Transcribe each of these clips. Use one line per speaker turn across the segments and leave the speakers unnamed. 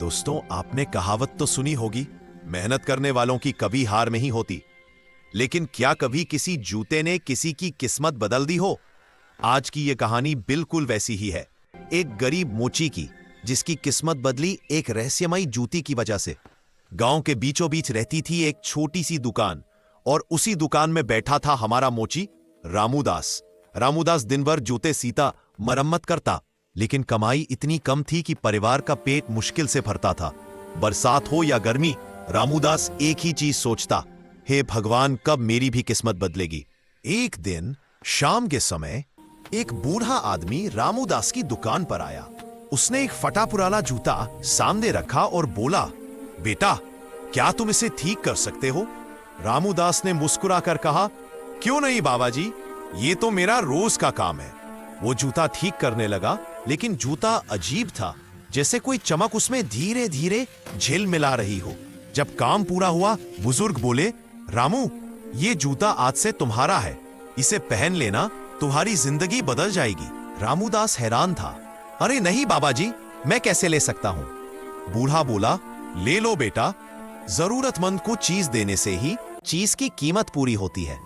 दोस्तों, आपने कहावत तो सुनी होगी, मेहनत करने वालों की कभी हार नहीं होती। लेकिन क्या कभी किसी जूते ने किसी की किस्मत बदल दी हो? आज की यह कहानी बिल्कुल वैसी ही है। एक गरीब मोची की, जिसकी किस्मत बदली एक रहस्यमयी जूती की वजह से। गांव के बीचों बीच रहती थी एक छोटी सी दुकान, और उसी दुकान में बैठा था हमारा मोची रामूदास। रामूदास दिन भर जूते सीता, मरम्मत करता, लेकिन कमाई इतनी कम थी कि परिवार का पेट मुश्किल से भरता था। बरसात हो या गर्मी, रामूदास एक ही चीज सोचता, हे भगवान, कब मेरी भी किस्मत बदलेगी। एक दिन शाम के समय एक बूढ़ा आदमी रामूदास की दुकान पर आया। उसने एक फटा पुराना जूता सामने रखा और बोला, बेटा, क्या तुम इसे ठीक कर सकते हो? रामूदास ने मुस्कुराकर कहा, क्यों नहीं बाबा जी, ये तो मेरा रोज का काम है। वो जूता ठीक करने लगा, लेकिन जूता अजीब था, जैसे कोई चमक उसमें धीरे धीरे झिलमिला रही हो। जब काम पूरा हुआ, बुजुर्ग बोले, रामू, ये जूता आज से तुम्हारा है, इसे पहन लेना, तुम्हारी जिंदगी बदल जाएगी। रामूदास हैरान था। अरे नहीं बाबा जी, मैं कैसे ले सकता हूं? बूढ़ा बोला, ले लो बेटा, जरूरतमंद को चीज देने से ही चीज की कीमत पूरी होती है।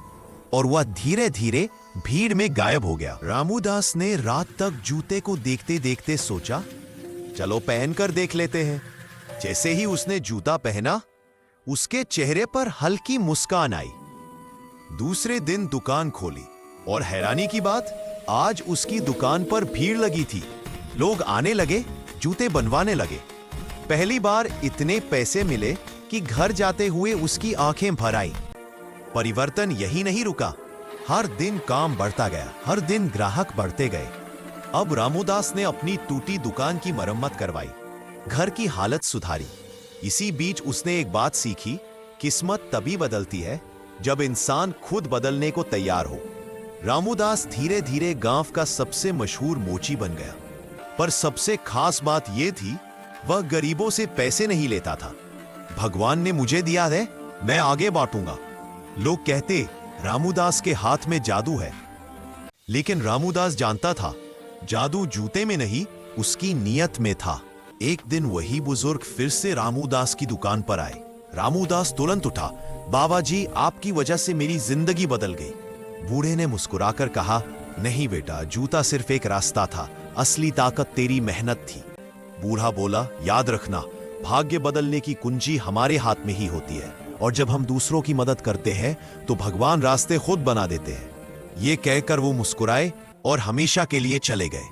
और वह धीरे धीरे भीड़ में गायब हो गया। रामूदास ने रात तक जूते को देखते देखते सोचा, चलो पहनकर देख लेते हैं। जैसे ही उसने जूता पहना, उसके चेहरे पर हल्की मुस्कान आई। दूसरे दिन दुकान खोली, और हैरानी की बात, आज उसकी दुकान पर भीड़ लगी थी। लोग आने लगे, जूते बनवाने लगे। पहली बार इतने पैसे मिले कि घर जाते हुए उसकी आंखें भर आई। परिवर्तन यही नहीं रुका, हर दिन काम बढ़ता गया, हर दिन ग्राहक बढ़ते गए। अब रामूदास ने अपनी टूटी दुकान की मरम्मत करवाई, घर की हालत सुधारी। इसी बीच उसने एक बात सीखी, किस्मत तभी बदलती है जब इंसान खुद बदलने को तैयार हो। रामूदास धीरे धीरे गांव का सबसे मशहूर मोची बन गया। पर सबसे खास बात यह थी, वह गरीबों से पैसे नहीं लेता था। भगवान ने मुझे दिया है, मैं आगे बांटूंगा। लोग कहते, रामूदास के हाथ में जादू है। लेकिन रामूदास जानता था, जादू जूते में नहीं, उसकी नीयत में था। एक दिन वही बुजुर्ग फिर से रामूदास की दुकान पर आए। रामूदास तुरंत उठा, बाबा जी, आपकी वजह से मेरी जिंदगी बदल गई। बूढ़े ने मुस्कुराकर कहा, नहीं बेटा, जूता सिर्फ एक रास्ता था, असली ताकत तेरी मेहनत थी। बूढ़ा बोला, याद रखना, भाग्य बदलने की कुंजी हमारे हाथ में ही होती है, और जब हम दूसरों की मदद करते हैं तो भगवान रास्ते खुद बना देते हैं। ये कहकर वो मुस्कुराए और हमेशा के लिए चले गए।